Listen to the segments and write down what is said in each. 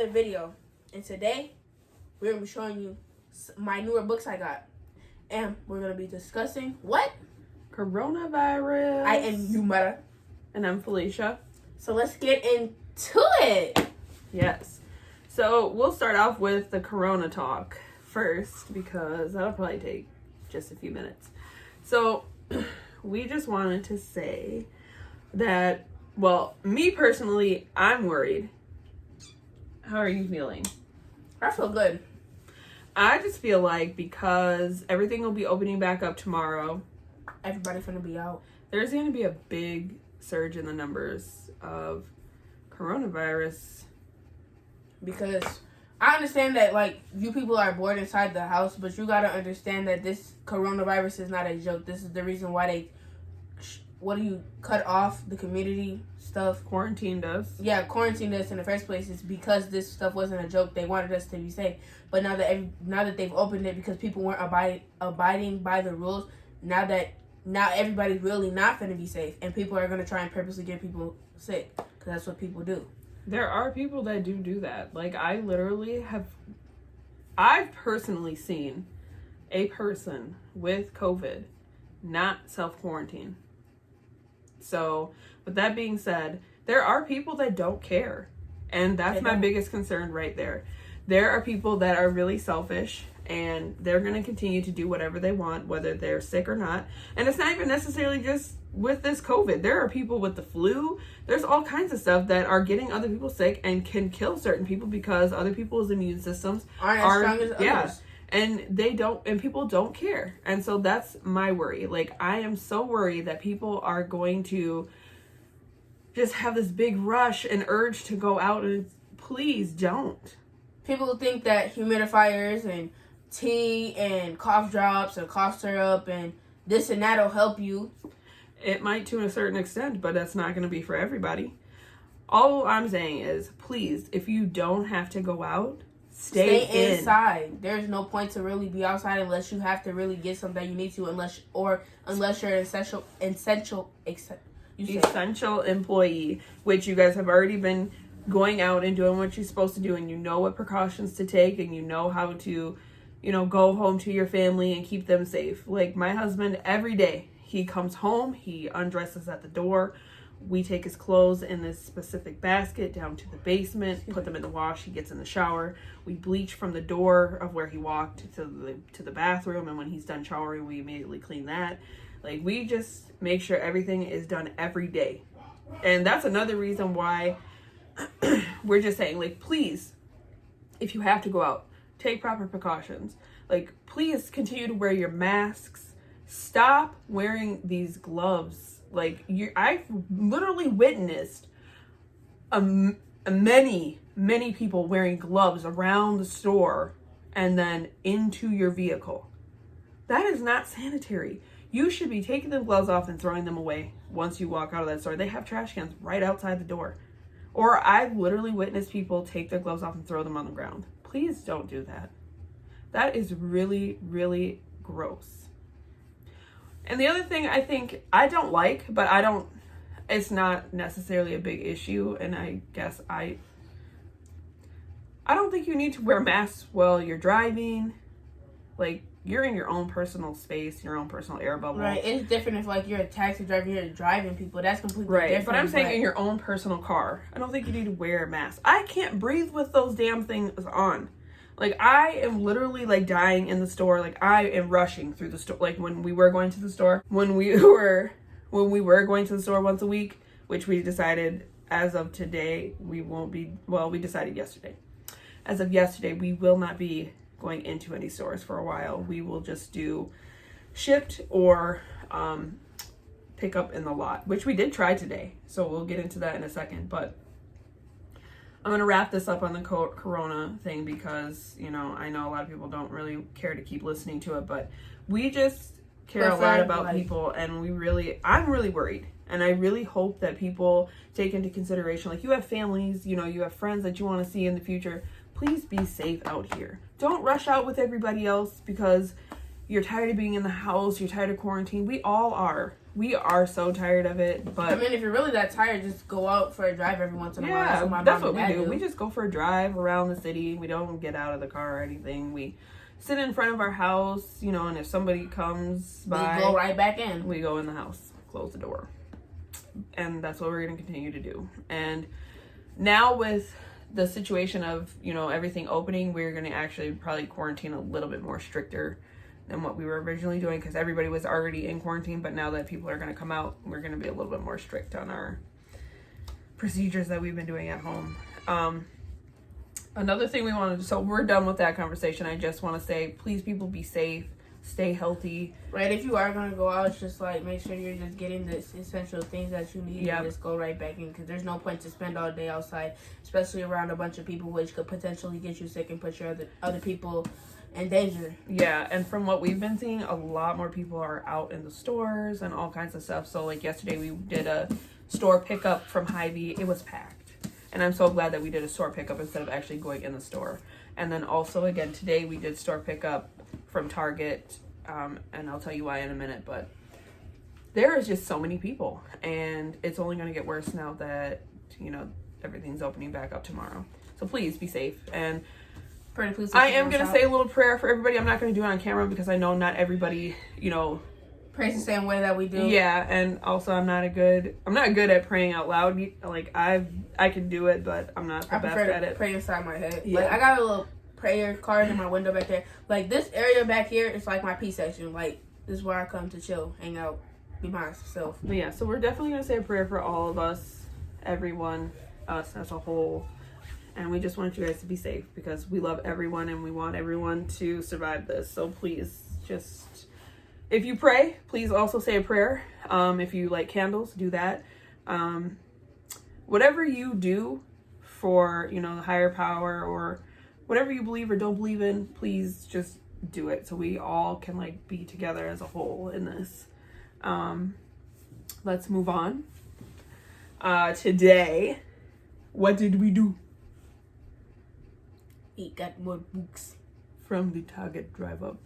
another video, and today we're going to be showing you my newer books I got, and we're going to be discussing what? Coronavirus. I am Yumara. And I'm Felicia. So let's get into it. Yes. So we'll start off with the corona talk first because that'll probably take just a few minutes. So we just wanted to say that, well, me personally, I'm worried. How are you feeling? I feel good. I just feel like because everything will be opening back up tomorrow, Everybody's going to be out. there's going to be a big surge in the numbers of coronavirus. Because I understand that, like, you people are bored inside the house, but you got to understand that this coronavirus is not a joke. This is the reason why they, cut off the community stuff. Quarantined us. Yeah, quarantined us in the first place. It's because this stuff wasn't a joke. They wanted us to be safe. But now that they've opened it because people weren't abiding by the rules, now everybody's really not going to be safe. And people are going to try and purposely get people sick. Because that's what people do. There are people that do that. Like, I've personally seen a person with COVID not self-quarantine. So, with that being said, there are people that don't care. And that's my biggest concern right there. There are people that are really selfish and they're going to continue to do whatever they want, whether they're sick or not. And it's not even necessarily just with this COVID. There are people with the flu. There's all kinds of stuff that are getting other people sick and can kill certain people because other people's immune systems aren't as strong as others. Yeah, and people don't care. And so that's my worry. Like, I am so worried that people are going to just have this big rush and urge to go out, and please don't. People think that humidifiers and tea and cough drops or cough syrup and this and that will help you. It might to a certain extent, but that's not going to be for everybody. All I'm saying is, please, if you don't have to go out, stay inside. There's no point to really be outside unless you have to really get something you need to, unless you're an essential employee, which you guys have already been going out and doing what you're supposed to do, and you know what precautions to take, and you know how to, go home to your family and keep them safe. Like, my husband, every day, he comes home, he undresses at the door. We take his clothes in this specific basket down to the basement, put them in the wash. He gets in the shower. We bleach from the door of where he walked to the bathroom, and when he's done showering, we immediately clean that. Like, we just make sure everything is done every day. And that's another reason why we're just saying, like, please, if you have to go out, take proper precautions. Like, please continue to wear your masks. Stop wearing these gloves. Like, I've literally witnessed many people wearing gloves around the store and then into your vehicle. That is not sanitary. You should be taking the gloves off and throwing them away once you walk out of that store. They have trash cans right outside the door. Or I've literally witnessed people take their gloves off and throw them on the ground. Please don't do that. That is really, really gross. And the other thing I think I don't like, but it's not necessarily a big issue, and I guess I don't think you need to wear masks while you're driving. Like, you're in your own personal space, your own personal air bubble. Right. It's different if, like, you're a taxi driver, you're driving people. That's completely different. But I'm saying in your own personal car. I don't think you need to wear a mask. I can't breathe with those damn things on. Like, I am literally, like, dying in the store. Like, I am rushing through the store. Like, when we were going to the store. When we were going to the store once a week, which we decided as of today, we decided yesterday. As of yesterday, we will not be going into any stores for a while. We will just do shipped or pick up in the lot, which we did try today. So we'll get into that in a second. But I'm going to wrap this up on the corona thing because, I know a lot of people don't really care to keep listening to it, but we just care a lot about people, and I'm really worried. And I really hope that people take into consideration, like, you have families, you have friends that you want to see in the future. Please be safe out here. Don't rush out with everybody else because you're tired of being in the house, you're tired of quarantine. We all are. We are so tired of it, but I mean, if you're really that tired, just go out for a drive every once in a while. yeah, that's what we do. We just go for a drive around the city. We don't get out of the car or anything. We sit in front of our house, you know, and if somebody comes by, we go right back in. We go in the house, close the door. And that's what we're going to continue to do. And now with the situation of, you know, everything opening, we're going to actually probably quarantine a little bit more stricter than what we were originally doing, because everybody was already in quarantine. But now that people are going to come out, we're going to be a little bit more strict on our procedures that we've been doing at home. Another thing we wanted to, so we're done with that conversation. I just want to say, please, people, be safe, stay healthy. Right, if you are going to go out, it's just like, make sure you're just getting the essential things that you need and just go right back in, because there's no point to spend all day outside, especially around a bunch of people, which could potentially get you sick and put your other people in danger. Yeah, and from what we've been seeing, a lot more people are out in the stores and all kinds of stuff. So like yesterday we did a store pickup from Hy-Vee. It was packed. And I'm so glad that we did a store pickup instead of actually going in the store. And then also, again, today we did store pickup from Target. And I'll tell you why in a minute. But there is just so many people. And it's only going to get worse now that, you know, everything's opening back up tomorrow. So please be safe. And I am going to say a little prayer for everybody. I'm not going to do it on camera because I know not everybody, you know, prays the same way that we do. Yeah, and also I'm not good at praying out loud. Like I can do it, but I'm not the best at it. Pray inside my head. Yeah. Like I got a little prayer card in my window back there. Like this area back here is like my peace section. Like this is where I come to chill, hang out, be myself. But yeah, so we're definitely gonna say a prayer for all of us, everyone, us as a whole. And we just want you guys to be safe because we love everyone and we want everyone to survive this. So please, just, if you pray, please also say a prayer. If you light candles, do that. Whatever you do for, you know, the higher power or whatever you believe or don't believe in, please just do it so we all can like be together as a whole in this. Let's move on. Today, what did we do? He got more books from the Target drive up.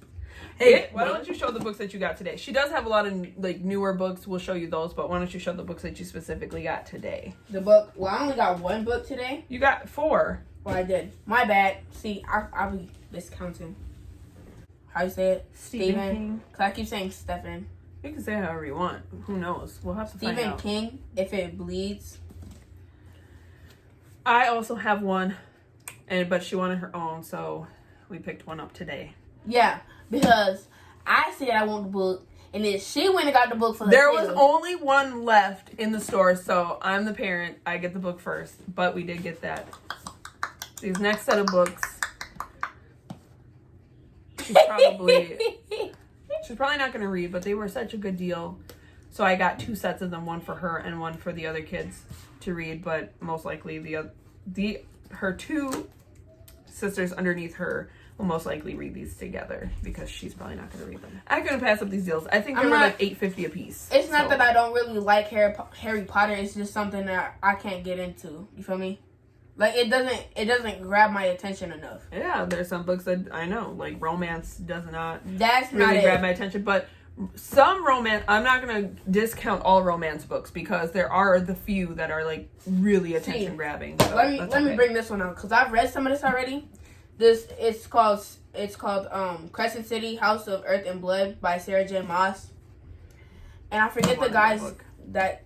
Hey, why don't you show the books that you got today? She does have a lot of like newer books. We'll show you those, but why don't you show the books that you specifically got today? The book. Well, I only got one book today. You got 4. Well, I did. My bad. See, I'll be discounting. How you say it? Stephen King. Cause I keep saying Stephen. You can say it however you want. Who knows? We'll have to find out. Stephen King. If it bleeds. I also have one. But she wanted her own, so we picked one up today. Yeah, because I said I want the book, and then she went and got the book for the There was only one left in the store, so I'm the parent. I get the book first, but we did get that. These next set of books, she's probably not going to read, but they were such a good deal. So I got 2 sets of them, one for her and one for the other kids to read, but most likely her 2 sisters underneath her will most likely read these together because she's probably not going to read them. I couldn't pass up these deals. I think they were like $8.50 a piece. It's not that I don't really like Harry Potter. It's just something that I can't get into. You feel me? Like it doesn't grab my attention enough. Yeah, there's some books that I know, like romance does not. That's really not grab my attention, but some romance. I'm not gonna discount all romance books because there are the few that are like really attention grabbing. So let me bring this one out because I've read some of this already. It's called Crescent City, House of Earth and Blood by Sarah J. Maas. And I forget the guys that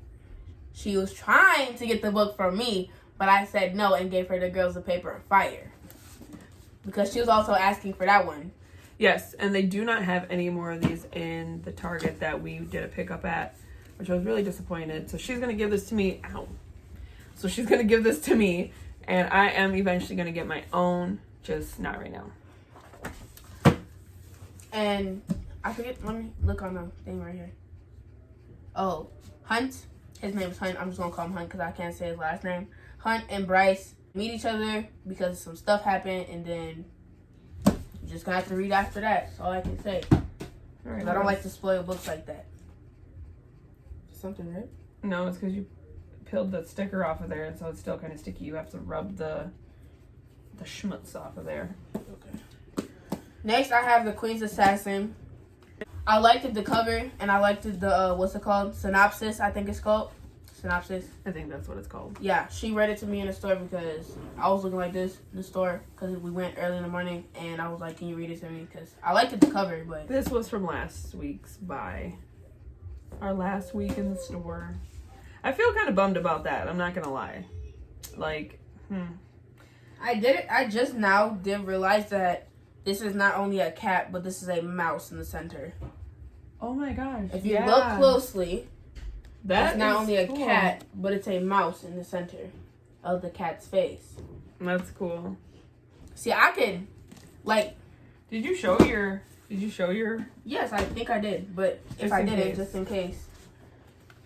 she was trying to get the book from me, but I said no and gave her the Girls of Paper and Fire because she was also asking for that one. Yes, and they do not have any more of these in the Target that we did a pickup at, which I was really disappointed. So she's going to give this to me. Ow. So she's going to give this to me, and I am eventually going to get my own, just not right now. And I forget, let me look on the thing right here. Oh, Hunt. His name is Hunt. I'm just going to call him Hunt because I can't say his last name. Hunt and Bryce meet each other because some stuff happened, and then just gonna have to read after that. That's all I can say. All right, I don't like to spoil books like that. Something, right? No, it's because you peeled the sticker off of there, and so it's still kind of sticky. You have to rub the schmutz off of there. Okay. Next, I have the Queen's Assassin. I liked it, the cover, and I liked it, the what's it called? Synopsis, I think it's called. Synopsis. I think that's what it's called. Yeah, she read it to me in the store because I was looking like this in the store because we went early in the morning, and I was like, "Can you read it to me?" Because I liked it, the cover, but This was from last week's buy. Our last week in the store. I feel kind of bummed about that. I'm not gonna lie. Like, I did it. I just now did realize that this is not only a cat, but this is a mouse in the center. oh my gosh. If you look closely, that's it's not only a cat, but it's a mouse in the center of the cat's face. That's cool. See, I can, like, Did you show your? yes, I think I did, but if Just I in didn't, case. just in case.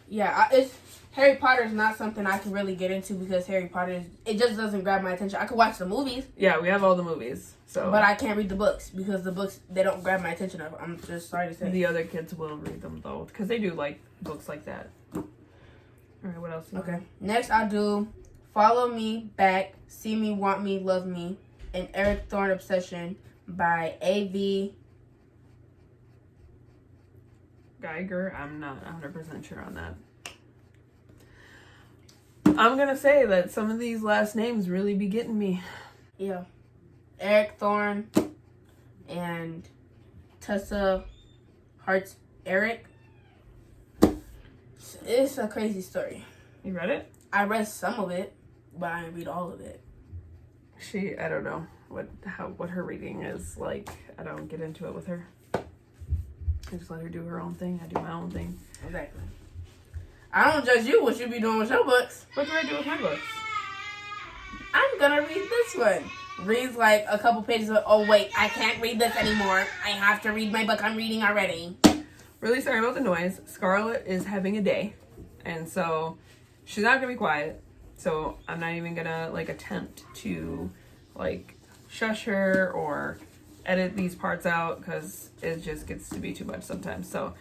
Yeah, it's Harry Potter is not something I can really get into because Harry Potter it just doesn't grab my attention. I could watch the movies, Yeah, we have all the movies. So, but I can't read the books because the books they don't grab my attention. I'm just sorry to say. the other kids will read them though, because they do like books like that. All right, what else? Okay. Next, I'll do Follow Me Back, See Me, Want Me, Love Me, and Eric Thorne Obsession by A.V. Geiger. I'm not 100% sure on that. I'm gonna say that some of these last names really be getting me. Yeah. Eric Thorne and Tessa Hart's Eric. It's a crazy story. You read it? I read some of it, but I didn't read all of it. I don't know what her reading is like. I don't get into it with her. I just let her do her own thing. I do my own thing. Exactly. I don't judge you what you be doing with your books. What do I do with my books? I'm gonna read this one. Reads like a couple pages of, oh wait, I can't read this anymore. I have to read my book I'm reading already. Really sorry about the noise. Scarlett is having a day, and so she's not gonna be quiet. So I'm not even gonna like attempt to like shush her or edit these parts out because it just gets to be too much sometimes. So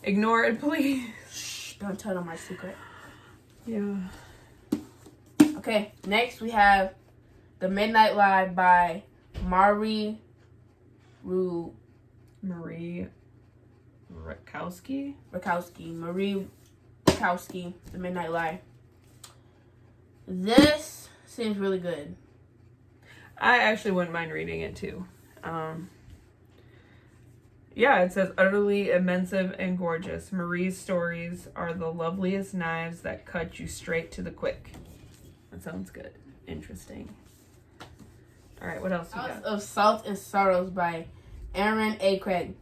ignore it, please. Shh, don't tell them my secret. Yeah. Okay, next we have The Midnight Lie by Marie Rakowski. Marie Rakowski, The Midnight Lie. This seems really good. I actually wouldn't mind reading it too. Yeah, it says utterly immense and gorgeous. Marie's stories are the loveliest knives that cut you straight to the quick. That sounds good. Interesting. All right, what else you House got? of Salt and Sorrows by Aaron A. Craig.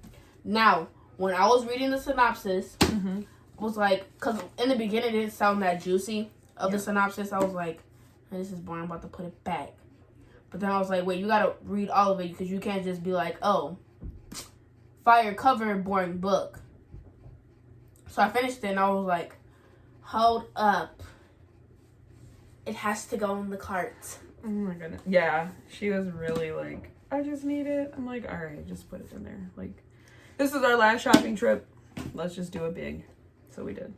Now, when I was reading the synopsis, was like, because in the beginning it didn't sound that juicy of the synopsis. I was like, this is boring, I'm about to put it back. But then I was like, wait, you gotta read all of it because you can't just be like, oh, fire cover, boring book. So I finished it and I was like, hold up. It has to go in the cart. Oh my goodness. Yeah, she was really like, I just need it. I'm like, all right, just put it in there. Like, this is our last shopping trip. Let's just do it big. So we did.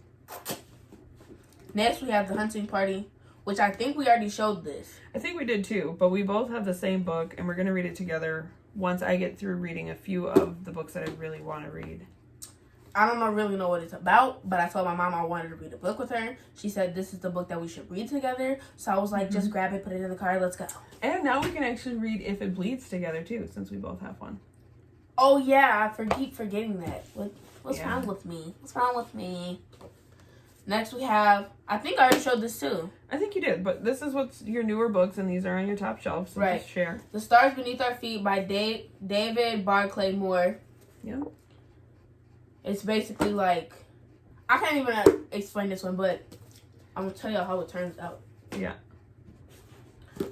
Next, we have The Hunting Party, which I think we already showed this. I think we did too, but we both have the same book and we're going to read it together once I get through reading a few of the books that I really want to read. I don't really know what it's about, but I told my mom I wanted to read a book with her. She said this is the book that we should read together. So I was like, just grab it, put it in the car, let's go. And now we can actually read If It Bleeds together too, since we both have one. Oh yeah, I keep forgetting that. What's Yeah. wrong with me? What's wrong with me? Next we have, I think I already showed this too. I think you did, but this is what's your newer books and these are on your top shelf, so Right. just share. The Stars Beneath Our Feet by David Barclay Moore. Yeah. It's basically like, I can't even explain this one, but I'm going to tell you how it turns out. Yeah.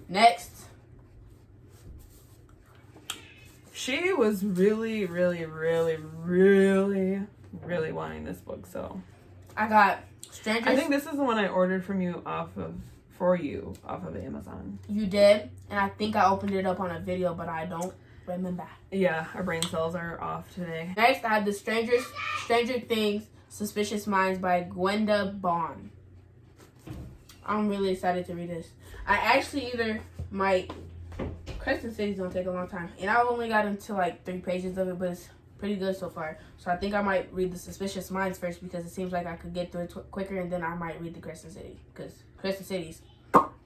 Next. She was really, really, really, really, really wanting this book, so. I got Strangers. I think this is the one I ordered from you off of Amazon. You did, and I think I opened it up on a video, but I don't remember. Yeah, our brain cells are off today. Next, I have The Stranger Things, Suspicious Minds by Gwenda Bond. I'm really excited to read this. I actually either might... Crescent City's gonna take a long time, and I've only got into like 3 pages of it, but it's pretty good so far. So I think I might read the Suspicious Minds first because it seems like I could get through it quicker, and then I might read the Crescent City because Crescent City's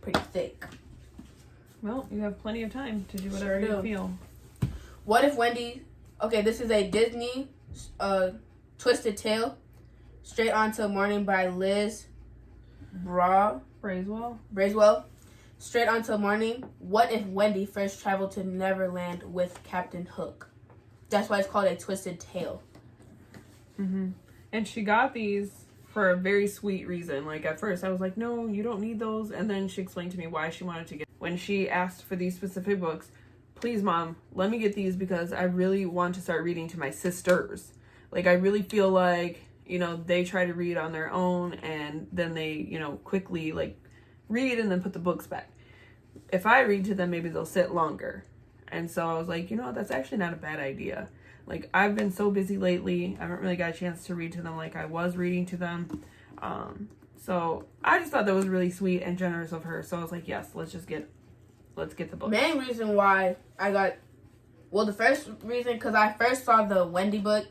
pretty thick. Well, you have plenty of time to do whatever you feel. What if Wendy... Okay, this is a Disney Twisted Tale. Straight On Till Morning by Liz Braswell. Straight On Till Morning. What if Wendy first traveled to Neverland with Captain Hook? That's why it's called a Twisted Tale. Mm-hmm. And she got these for a very sweet reason. Like, at first I was like, no, you don't need those. And then she explained to me why she wanted to get... When she asked for these specific books, please, Mom, let me get these because I really want to start reading to my sisters. Like, I really feel like, you know, they try to read on their own and then they, you know, quickly, like, read and then put the books back. If I read to them, maybe they'll sit longer. And so I was like, you know, that's actually not a bad idea. Like, I've been so busy lately. I haven't really got a chance to read to them like I was reading to them. So I just thought that was really sweet and generous of her. So I was like, yes, let's get the book. Main reason why I got... Well, the first reason, because I first saw the Wendy book,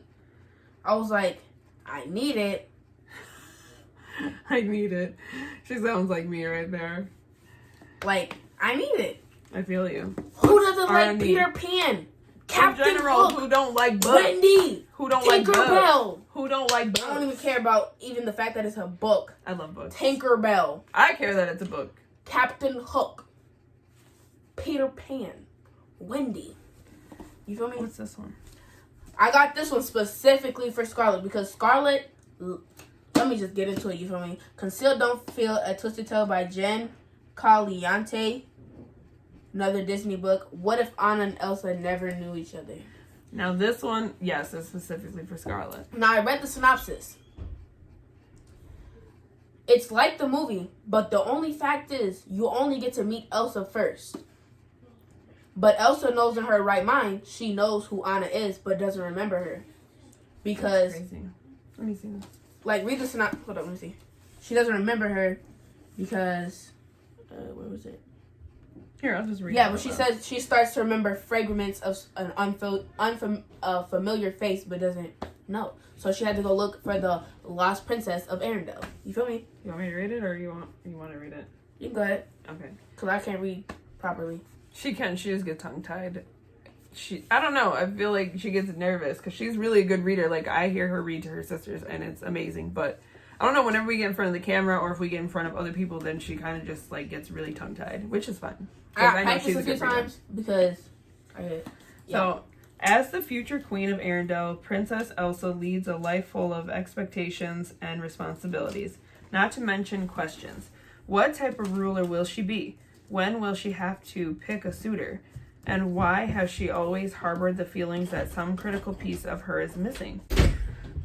I was like, I need it. I need it. She sounds like me right there. Like, I need it. I feel you. Who doesn't like Peter Pan? Captain in general, Hook, who don't like books? Wendy, who don't like Tinkerbell. Who don't like books? I don't even care about even the fact that it's a book. I love books. Tinkerbell. I care that it's a book. Captain Hook. Peter Pan. Wendy. You feel me? What's this one? I got this one specifically for Scarlett because Scarlett... Let me just get into it, you feel me? Conceal Don't Feel, A Twisted Tale by Jen Caliante. Another Disney book. What if Anna and Elsa never knew each other? Now this one, yes, is specifically for Scarlett. Now I read the synopsis. It's like the movie, but the only fact is you only get to meet Elsa first. But Elsa knows in her right mind, she knows who Anna is, but doesn't remember her. Because... That's crazy. Let me see this. Like, read the synopsis. Hold on, let me see. She doesn't remember her because... where was it? Here, I'll just read it. Yeah, but she says she starts to remember fragments of an unfamiliar face, but doesn't know. So she had to go look for the lost princess of Arendelle. You feel me? You want me to read it, or you want to read it? You can go ahead. Okay. Because I can't read properly. She can. She just gets tongue-tied. I don't know. I feel like she gets nervous because she's really a good reader. Like, I hear her read to her sisters, and it's amazing. But I don't know. Whenever we get in front of the camera or if we get in front of other people, then she kind of just, like, gets really tongue-tied, which is fine. I practiced a few times because So, as the future queen of Arendelle, Princess Elsa leads a life full of expectations and responsibilities, not to mention questions. What type of ruler will she be? When will she have to pick a suitor? And why has she always harbored the feelings that some critical piece of her is missing?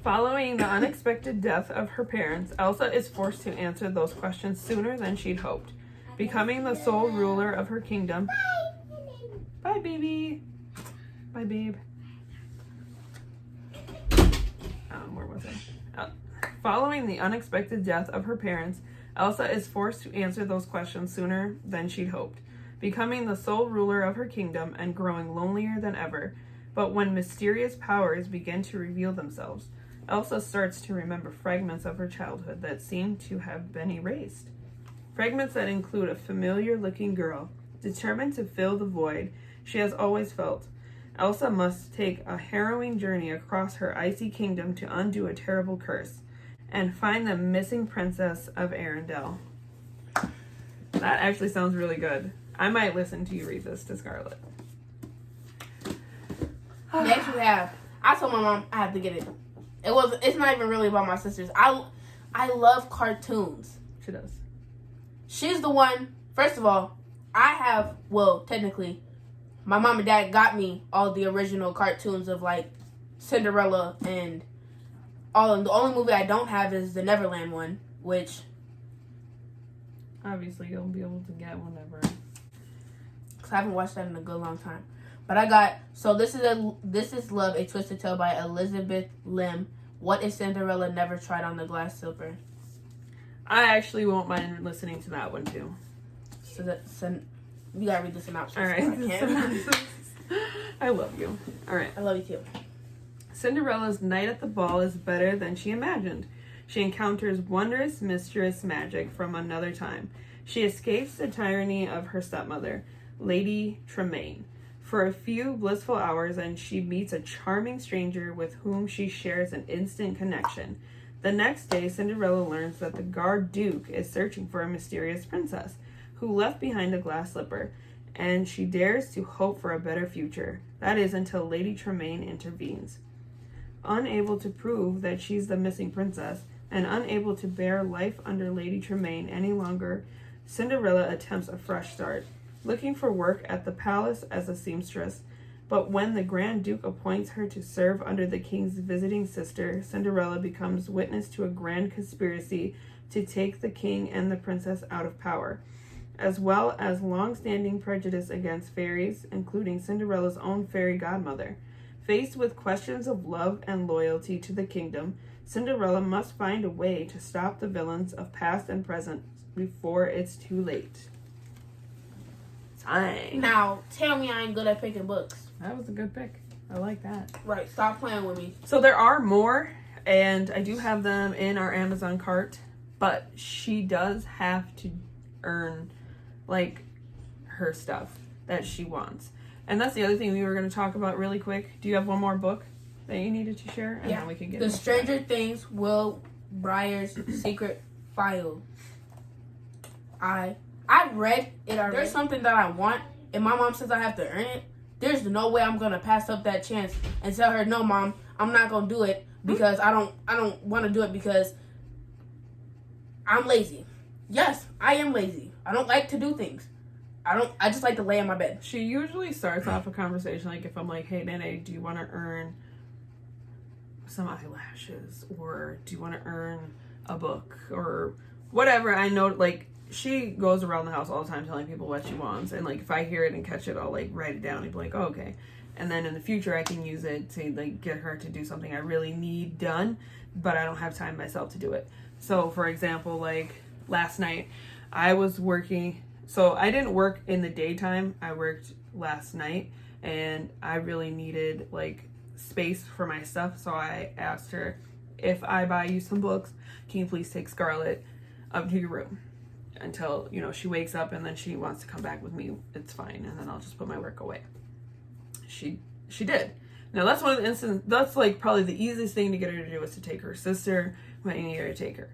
Following the unexpected death of her parents, Elsa is forced to answer those questions sooner than she'd hoped. Becoming the sole ruler of her kingdom. Bye, baby. Bye, babe. Where was I? Following the unexpected death of her parents, Elsa is forced to answer those questions sooner than she'd hoped. Becoming the sole ruler of her kingdom and growing lonelier than ever. But when mysterious powers begin to reveal themselves, Elsa starts to remember fragments of her childhood that seem to have been erased. Fragments that include a familiar-looking girl, determined to fill the void she has always felt. Elsa must take a harrowing journey across her icy kingdom to undo a terrible curse, and find the missing princess of Arendelle. That actually sounds really good. I might listen to you read this to Scarlett. Next we have... I told my mom I have to get it. It's not even really about my sisters. I love cartoons. She does. She's the one, first of all, technically, my mom and dad got me all the original cartoons of, like, Cinderella and all of them. The only movie I don't have is the Neverland one, which... Obviously, you'll be able to get whenever. Because I haven't watched that in a good long time. But I got... So, This is Love, A Twisted Tale by Elizabeth Lim. What if Cinderella never tried on the glass slipper? I actually won't mind listening to that one too. So you gotta read the synopsis. All right. I love you. All right. I love you too. Cinderella's night at the ball is better than she imagined. She encounters wondrous, mischievous magic from another time. She escapes the tyranny of her stepmother, Lady Tremaine, for a few blissful hours, and she meets a charming stranger with whom she shares an instant connection. The next day, Cinderella learns that the guard duke is searching for a mysterious princess who left behind a glass slipper, and she dares to hope for a better future. That is until Lady Tremaine intervenes. Unable to prove that she's the missing princess, and unable to bear life under Lady Tremaine any longer, Cinderella attempts a fresh start, looking for work at the palace as a seamstress. But when the Grand Duke appoints her to serve under the king's visiting sister, Cinderella becomes witness to a grand conspiracy to take the king and the princess out of power, as well as long-standing prejudice against fairies, including Cinderella's own fairy godmother. Faced with questions of love and loyalty to the kingdom, Cinderella must find a way to stop the villains of past and present before it's too late. Time. Now, tell me I ain't good at picking books. That was a good pick. I like that. Right, stop playing with me. So there are more, and I do have them in our Amazon cart, but she does have to earn, like, her stuff that she wants. And that's the other thing we were going to talk about really quick. Do you have one more book that you needed to share? And yeah. Then we can get The Stranger Things Will Breyer's Secret File. I read it already. There's something that I want, and my mom says I have to earn it. There's no way I'm gonna pass up that chance and tell her, no, Mom, I'm not gonna do it because I don't want to do it because I'm lazy. Yes, I am lazy. I don't like to do things. I just like to lay in my bed. She usually starts off a conversation like if I'm like, hey, Nene, do you want to earn some eyelashes, or do you want to earn a book or whatever? I know, like, she goes around the house all the time telling people what she wants, and like if I hear it and catch it, I'll like write it down and be like, oh, okay. And then in the future I can use it to like get her to do something I really need done, but I don't have time myself to do it. So for example, like last night I was working, so I didn't work in the daytime, I worked last night, and I really needed like space for my stuff. So I asked her, if I buy you some books, can you please take Scarlett up to your room until, you know, she wakes up, and then she wants to come back with me, it's fine, and then I'll just put my work away. She did. Now that's one of the instances, that's like probably the easiest thing to get her to do is to take her sister when you need her to take her.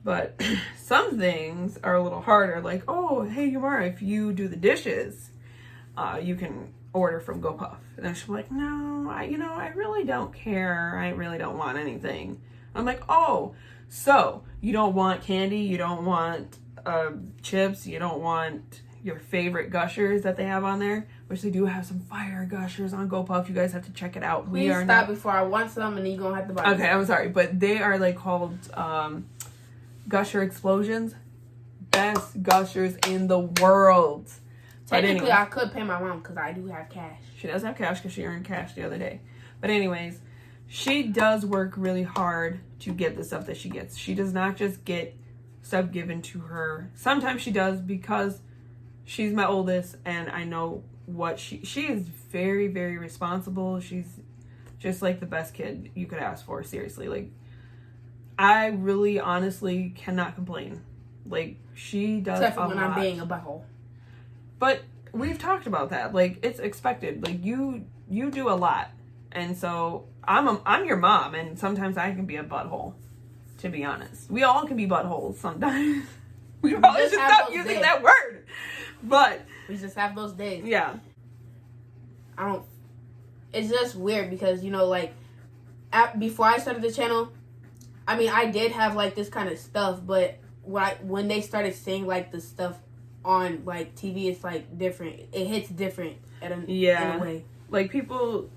But some things are a little harder, like, oh, hey, Yumara, if you do the dishes, you can order from GoPuff. And then she's like, no, I really don't care. I really don't want anything. I'm like, oh, so you don't want candy, you don't want chips, you don't want your favorite gushers that they have on there, which they do have some fire gushers on GoPuff. You guys have to check it out. Please stop before I want some, and then you're gonna have to buy Okay, I'm sorry, but they are like called Gusher Explosions. Best gushers in the world. Technically, I could pay my mom because I do have cash. She does have cash because she earned cash the other day. But anyways, she does work really hard to get the stuff that she gets. She does not just get stuff given to her. Sometimes she does because she's my oldest, and I know what she is very, very responsible. She's just like the best kid you could ask for, seriously. Like, I really honestly cannot complain. Like, she does except for when lot. I'm being a butthole. But we've talked about that. Like, it's expected. Like, you do a lot, and so I'm your mom, and sometimes I can be a butthole. To be honest, we all can be buttholes sometimes. We probably should stop using that word. But we just have those days. Yeah. It's just weird because, you know, like, before I started the channel, I mean, I did have like this kind of stuff, but when they started saying like the stuff on like TV, it's like different. It hits different in a way. Like, people,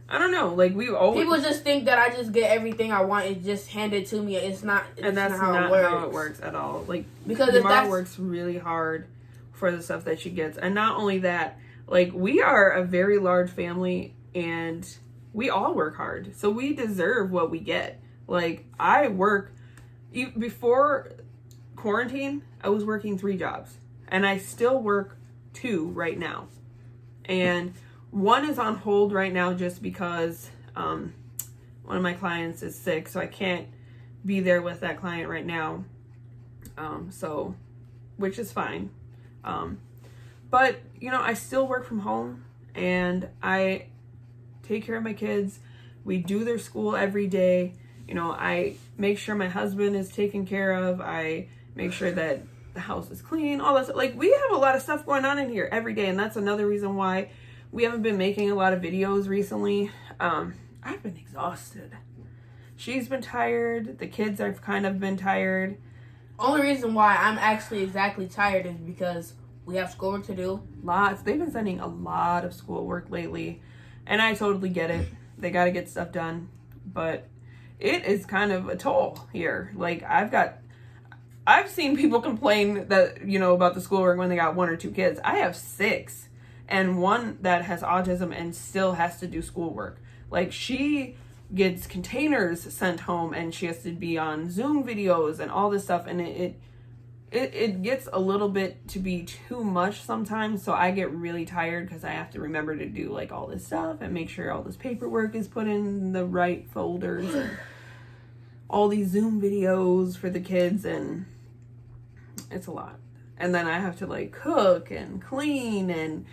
I don't know. Like, people just think that I just get everything I want and just hand it to me. It's not. And that's not how it works at all. Like, because Mara works really hard for the stuff that she gets, and not only that, like, we are a very large family, and we all work hard, so we deserve what we get. Like, I work before quarantine. I was working 3 jobs, and I still work 2 right now, and one is on hold right now just because one of my clients is sick, so I can't be there with that client right now. So, which is fine. But, you know, I still work from home and I take care of my kids. We do their school every day. You know, I make sure my husband is taken care of. I make sure that the house is clean, all that stuff. Like, we have a lot of stuff going on in here every day. And that's another reason why we haven't been making a lot of videos recently. I've been exhausted. She's been tired. The kids have kind of been tired. Only reason why I'm actually exactly tired is because we have schoolwork to do. Lots. They've been sending a lot of schoolwork lately. And I totally get it. They got to get stuff done. But it is kind of a toll here. Like, I've seen people complain that, you know, about the schoolwork when they got 1 or 2 kids. I have 6. And one that has autism and still has to do schoolwork. Like, she gets containers sent home and she has to be on Zoom videos and all this stuff, and it gets a little bit to be too much sometimes. So I get really tired because I have to remember to do like all this stuff and make sure all this paperwork is put in the right folders and all these Zoom videos for the kids, and it's a lot. And then I have to like cook and clean, and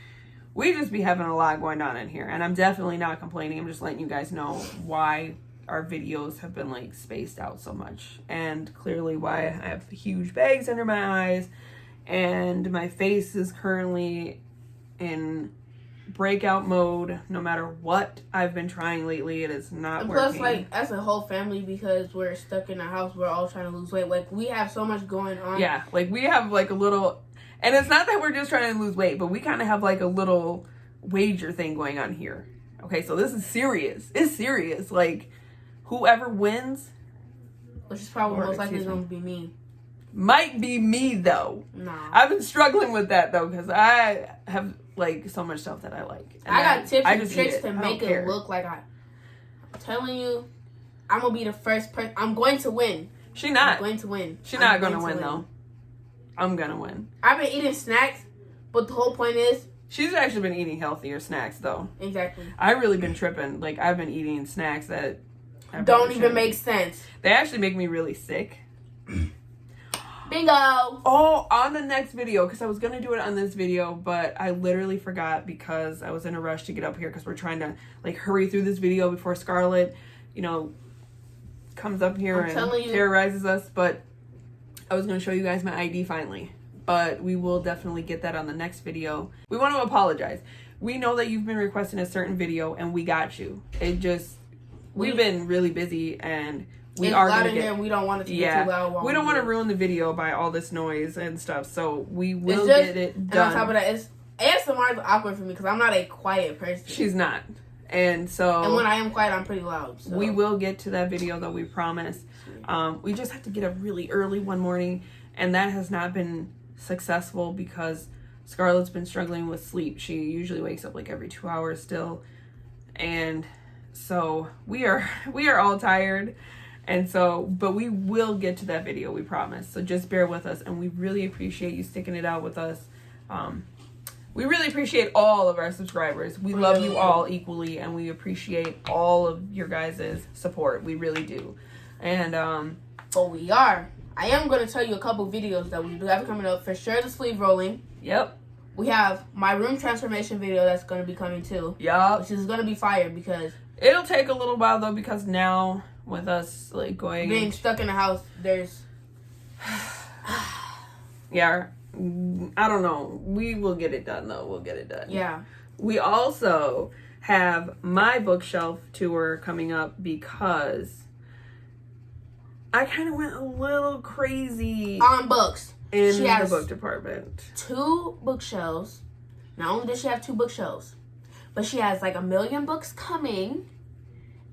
we just be having a lot going on in here. And I'm definitely not complaining. I'm just letting you guys know why our videos have been like spaced out so much. And clearly why I have huge bags under my eyes. And my face is currently in breakout mode. No matter what I've been trying lately, it is not working. Plus, like, as a whole family, because we're stuck in the house, we're all trying to lose weight. Like, we have so much going on. Yeah, like we have like a little... And it's not that we're just trying to lose weight, but we kind of have like a little wager thing going on here. Okay, so this is serious. It's serious. Like, whoever wins... Which is probably most likely going to be me. Might be me, though. No. I've been struggling with that, though, because I have, like, so much stuff that I like. I got tips and tricks to make it look like I'm telling you, I'm going to be the first person. I'm going to win. She's not. I'm going to win. She's not going to win, though. I'm going to win. I've been eating snacks, but the whole point is... She's actually been eating healthier snacks, though. Exactly. I've really been tripping. Like, I've been eating snacks that... don't even make sense. They actually make me really sick. Bingo! Oh, on the next video, because I was going to do it on this video, but I literally forgot because I was in a rush to get up here because we're trying to, like, hurry through this video before Scarlett, you know, comes up here and terrorizes us. But I was going to show you guys my ID finally. But we will definitely get that on the next video. We want to apologize. We know that you've been requesting a certain video, and we got you. It just... We've been really busy, and we are loud in here, and we don't want it to get too loud. We don't want to ruin the video by all this noise and stuff, so we will get it done. And on top of that, ASMR is awkward for me because I'm not a quiet person. She's not. And when I am quiet, I'm pretty loud. So. We will get to that video, though, we promise. We just have to get up really early one morning, and that has not been successful because Scarlett's been struggling with sleep. She usually wakes up like every 2 hours still, and... So we are all tired, and so, but we will get to that video, we promise. So just bear with us, and we really appreciate you sticking it out with us. We really appreciate all of our subscribers. We love you all equally, and we appreciate all of your guys' support. We really do. And but we are. I am going to tell you a couple videos that we do have coming up. For sure, the sleeve rolling. Yep. We have my room transformation video that's going to be coming too. Yup. Which is going to be fire because... It'll take a little while, though, because now, with us, like, being stuck in the house, there's... Yeah, I don't know. We will get it done, though. We'll get it done. Yeah. We also have my bookshelf tour coming up because I kind of went a little crazy... On books. In the book department. 2 bookshelves. Not only does she have 2 bookshelves, but she has like 1 million books coming,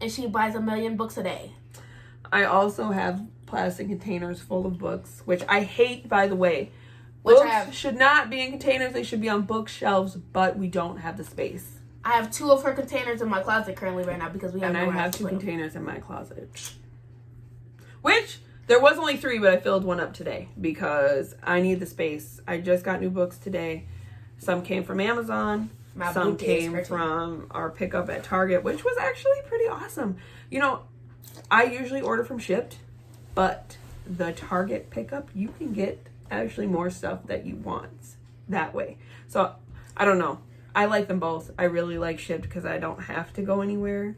and she buys 1 million books a day. I also have plastic containers full of books, which I hate, by the way. Books should not be in containers. They should be on bookshelves, but we don't have the space. I have 2 of her containers in my closet currently right now because we have nowhere else to put them. And I have 2 containers in my closet. Which, there was only 3, but I filled one up today because I need the space. I just got new books today. Some came from Amazon. Some came from our pickup at Target, which was actually pretty awesome. You know, I usually order from Shipped, but the Target pickup, you can get actually more stuff that you want that way. So, I don't know. I like them both. I really like Shipped because I don't have to go anywhere,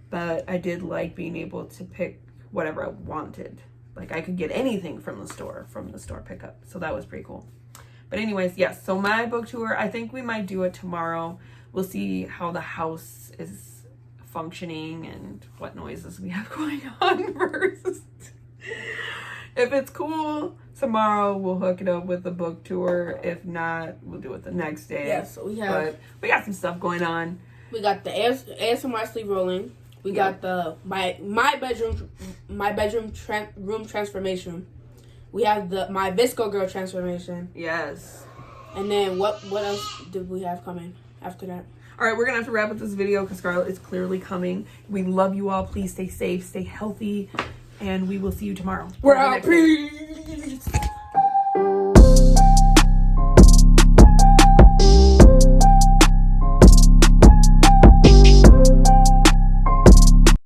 but I did like being able to pick whatever I wanted. Like, I could get anything from the store pickup. So that was pretty cool. But anyways, yes. So my book tour, I think we might do it tomorrow. We'll see how the house is functioning and what noises we have going on first. If it's cool, tomorrow we'll hook it up with the book tour. If not, we'll do it the next day. Yeah, so we got some stuff going on. We got the ASMR sleeve rolling. We got the my bedroom room transformation. We have my Visco Girl transformation. Yes. And then what else did we have coming after that? All right, we're going to have to wrap up this video because Scarlett is clearly coming. We love you all. Please stay safe, stay healthy, and we will see you tomorrow. We're out. Peace.